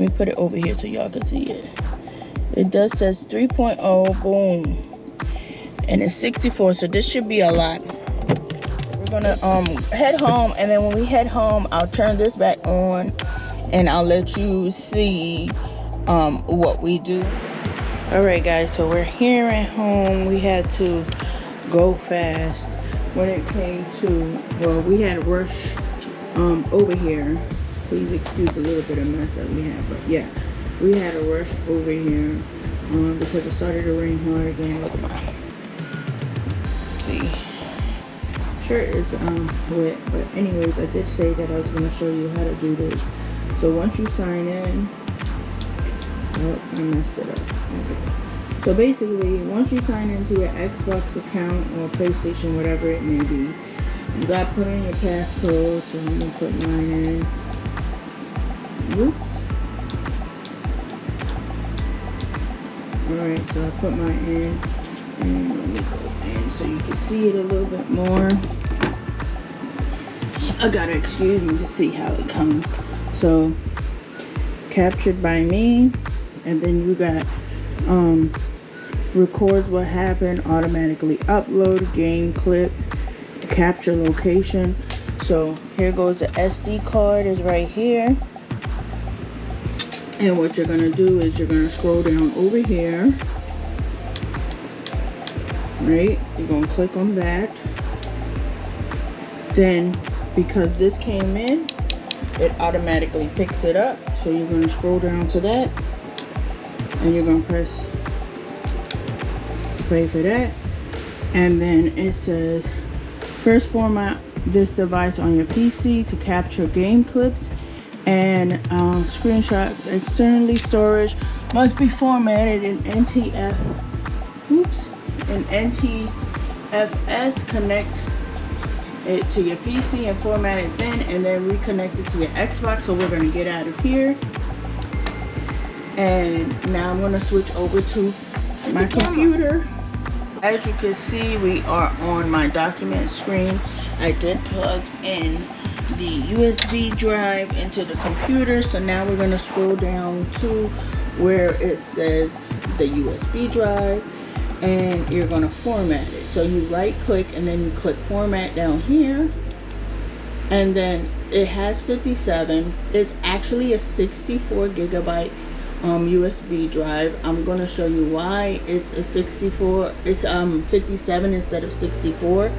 me put it over here so y'all can see it. It does says 3.0, boom. And it's 64, so this should be a lot. We're gonna head home, and then when we head home, I'll turn this back on and I'll let you see what we do. Alright guys, so we're here at home. We had to go fast when it came to, well, we had a rush over here. Please excuse a little bit of mess that we have, but yeah, we had a rush over here because it started to rain hard again. Look at my shirt is wet, but anyways, I did say that I was going to show you how to do this. So once you sign in, oh, I messed it up. Okay. So basically, once you sign into your Xbox account or PlayStation, whatever it may be, you got to put in your passcode. So I'm going to put mine in. Oops. Alright, so I put mine in. And let me go in so you can see it a little bit more. I gotta excuse me to see how it comes. So, captured by me, and then you got records what happened, automatically upload, game clip, capture location. So here goes the SD card is right here. And what you're gonna do is you're gonna scroll down over here. Right, you're gonna click on that. Then, because this came in, it automatically picks it up. So you're gonna scroll down to that, and you're gonna press play for that. And then it says, first format this device on your PC to capture game clips and screenshots. Externally storage must be formatted in NTFS. Connect it to your PC and format it then, and then reconnect it to your Xbox. So we're going to get out of here, and now I'm going to switch over to my computer. As you can see, we are on my document screen. I did plug in the USB drive into the computer, so now we're going to scroll down to where it says the USB drive, and you're going to format it. So you right click and then you click format down here, and then it has 57. It's actually a 64 gigabyte USB drive. I'm going to show you why it's a 64. It's 57 instead of 64.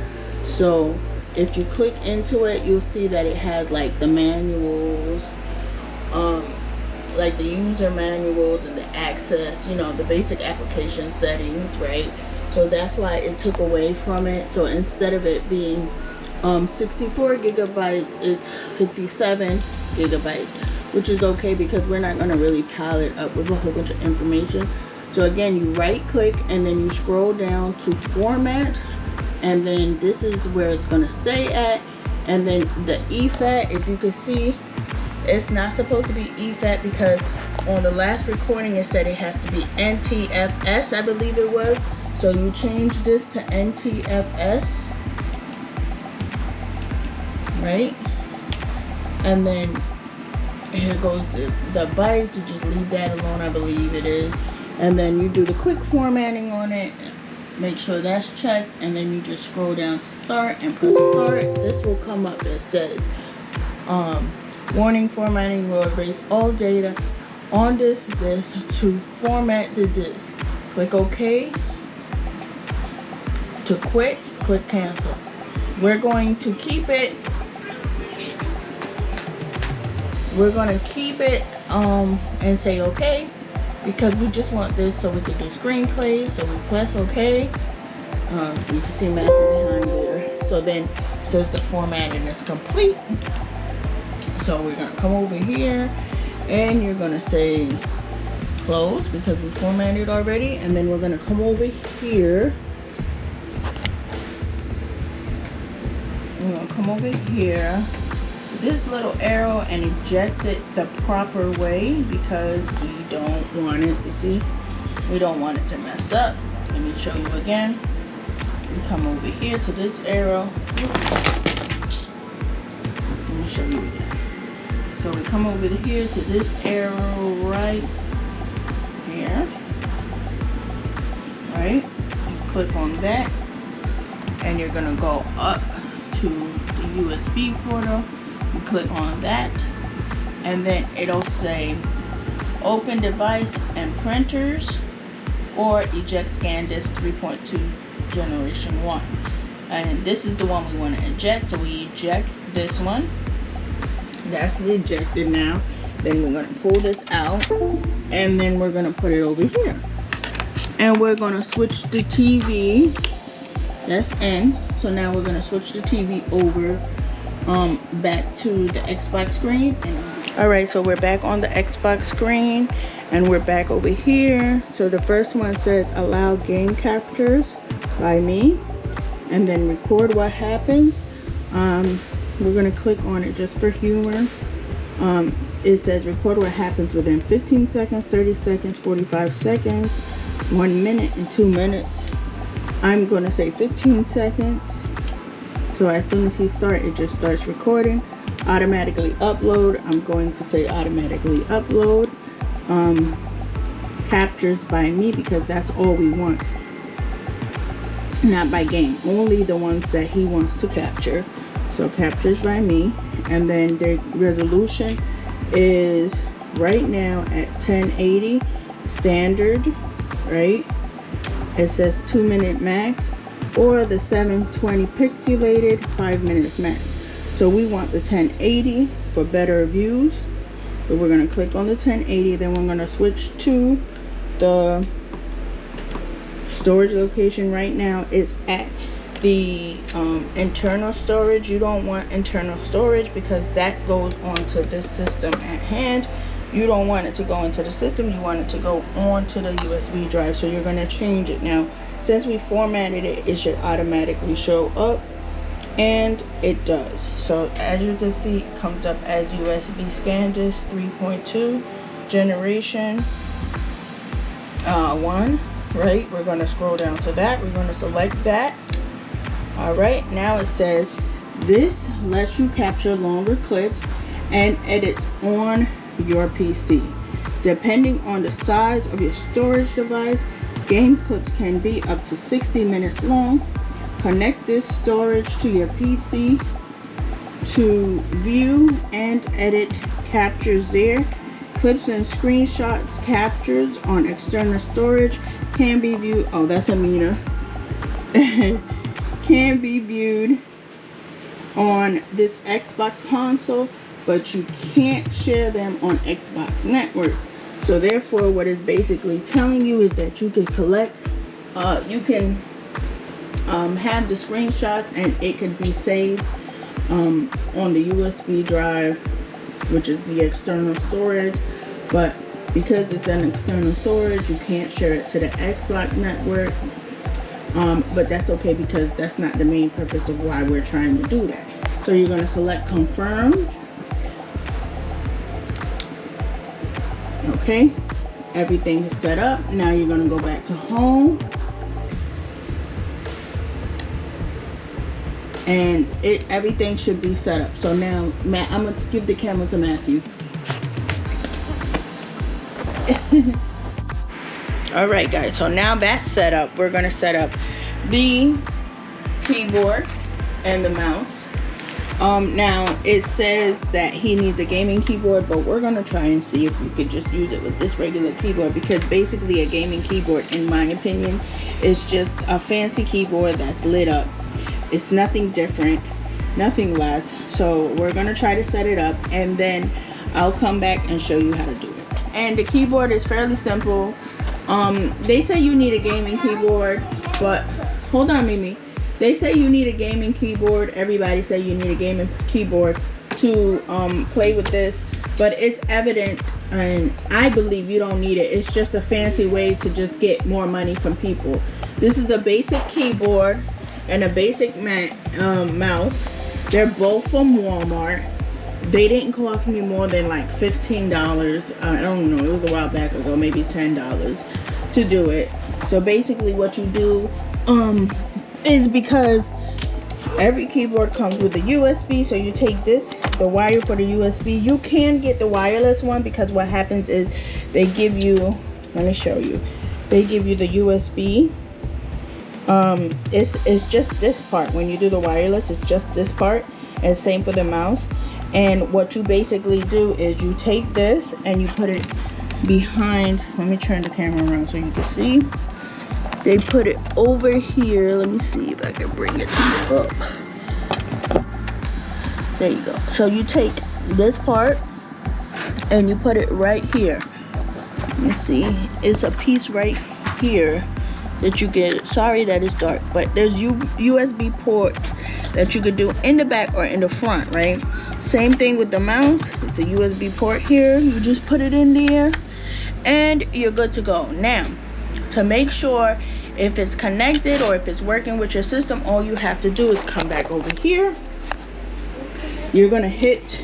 So if you click into it, you'll see that it has like the manuals, like the user manuals and the access, you know, the basic application settings, right? So that's why it took away from it. So instead of it being 64 gigabytes, it's 57 gigabytes, which is okay because we're not going to really pile it up with a whole bunch of information. So again, you right click and then you scroll down to format, and then this is where it's going to stay at. And then the EFAT, if you can see, it's not supposed to be EFAT because on the last recording it said it has to be NTFS, I believe it was. So you change this to NTFS, right? And then here goes the bytes. You just leave that alone, I believe it is. And then you do the quick formatting on it. Make sure that's checked, and then you just scroll down to start and press start. This will come up that says warning, formatting will erase all data on this disk to format the disk. Click OK. To quit, click cancel. We're going to keep it. We're going to keep it and say OK, because we just want this so we can do screenplays. So we press OK. You can see Matthew behind there. So then it says the formatting is complete. So we're going to come over here and you're going to say close because we formatted already. And then we're going to come over here. We're going to come over here, this little arrow, and eject it the proper way because we don't want it, you see, we don't want it to mess up. Let me show you again. You come over here to this arrow. Let me show you again. So we come over here to this arrow right here, right? You click on that, and you're gonna go up to the USB portal. You click on that, and then it'll say open device and printers or eject scan disk 3.2 generation 1. And this is the one we want to eject, so we eject this one. That's ejected now. Then we're going to pull this out, and then we're going to put it over here. And we're going to switch the TV. That's in. So now we're going to switch the TV over back to the Xbox screen. Alright, so we're back on the Xbox screen, and we're back over here. So the first one says allow game captures by me, and then record what happens. We're going to click on it just for humor. It says record what happens within 15 seconds, 30 seconds, 45 seconds, 1 minute, and 2 minutes. I'm going to say 15 seconds. So as soon as he starts, it just starts recording. Automatically upload. I'm going to say automatically upload. Captures by me, because that's all we want. Not by game. Only the ones that he wants to capture. So captures by me. And then the resolution is right now at 1080 standard, right? It says 2-minute max, or the 720 pixelated 5 minutes max. So we want the 1080 for better views. So we're going to click on the 1080. Then we're going to switch to the storage location. Right now it's at the internal storage. You don't want internal storage because that goes onto this system at hand. You don't want it to go into the system. You want it to go onto the USB drive. So you're going to change it now. Since we formatted it, it should automatically show up, and it does. So as you can see, it comes up as USB scan disk 3.2 generation 1, right? We're going to scroll down to that. We're going to select that. All right, now it says this lets you capture longer clips and edits on your PC. Depending on the size of your storage device, game clips can be up to 60 minutes long. Connect this storage to your PC to view and edit captures there. Clips and screenshots captures on external storage can be viewed. Oh, that's Amina. Can be viewed on this Xbox console, but you can't share them on Xbox Network. So therefore, what it's basically telling you is that you can collect, you can have the screenshots, and it can be saved on the USB drive, which is the external storage. But because it's an external storage, you can't share it to the Xbox Network. But that's okay, because that's not the main purpose of why we're trying to do that. So you're going to select confirm. Okay, everything is set up. Now you're going to go back to home, and everything should be set up. So now, Matt, I'm going to give the camera to Matthew. All right, guys, so now that's set up. We're going to set up the keyboard and the mouse. Now it says that he needs a gaming keyboard, but we're going to try and see if we could just use it with this regular keyboard, because basically a gaming keyboard, in my opinion, is just a fancy keyboard that's lit up. It's nothing different, nothing less. So we're going to try to set it up, and then I'll come back and show you how to do it. And the keyboard is fairly simple. They say you need a gaming keyboard, but hold on, Mimi. They say you need a gaming keyboard. Everybody say you need a gaming keyboard to play with this, but it's evident, and I believe you don't need it. It's just a fancy way to just get more money from people. This is a basic keyboard and a basic mouse. They're both from Walmart. They didn't cost me more than like $15. I don't know, it was a while back ago, maybe $10 to do it. So basically what you do is, because Every keyboard comes with a USB, so you take this, the wire for the USB. You can get the wireless one, because what happens is they give you, let me show you, they give you the USB. It's just this part. When you do the wireless, it's just this part, and same for the mouse. And what you basically do is you take this and you put it behind. Let me turn the camera around so you can see. They put it over here. Let me see if I can bring it to you up. There you go. So you take this part and you put it right here. Let me see. It's a piece right here that you get. Sorry that it's dark, but there's USB ports that you could do in the back or in the front, right? Same thing with the mouse. It's a USB port here. You just put it in there and you're good to go. Now, to make sure if it's connected or if it's working with your system, all you have to do is come back over here. You're gonna hit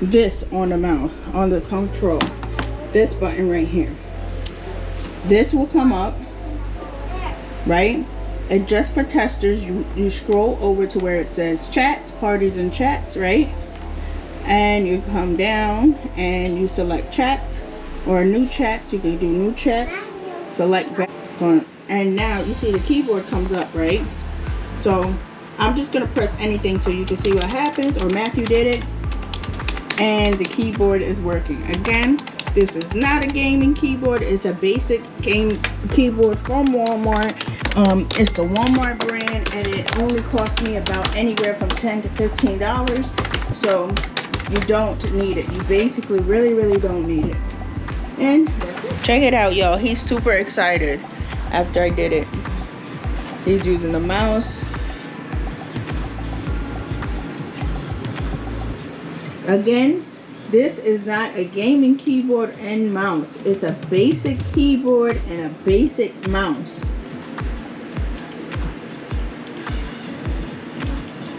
this on the mouse, on the control, this button right here. This will come up, right? And just for testers, you scroll over to where it says chats, parties and chats, right? And you come down and you select chats or new chats. You can do new chats, select back on, and now you see the keyboard comes up, right? So I'm just gonna press anything so you can see what happens, or Matthew did it, and the keyboard is working. Again, this is not a gaming keyboard. It's a basic game keyboard from Walmart. It's the Walmart brand, and it only cost me about anywhere from $10 to $15. So you don't need it. You basically really don't need it. And check it out, y'all. He's super excited after I did it. He's using the mouse. Again, this is not a gaming keyboard and mouse. It's a basic keyboard and a basic mouse.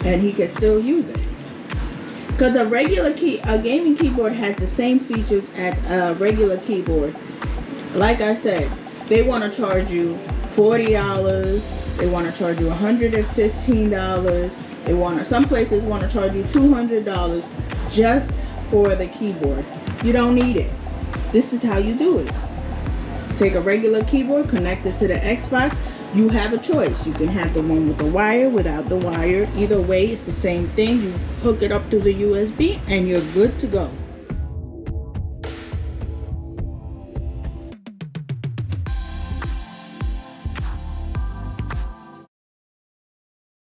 And he can still use it. Because a gaming keyboard has the same features as a regular keyboard. Like I said, they want to charge you $40. They want to charge you $115. Some places want to charge you $200 just for the keyboard. You don't need it. This is how you do it. Take a regular keyboard, connect it to the Xbox. You have a choice. You can have the one with the wire, without the wire. Either way, it's the same thing. You hook it up through the USB and you're good to go.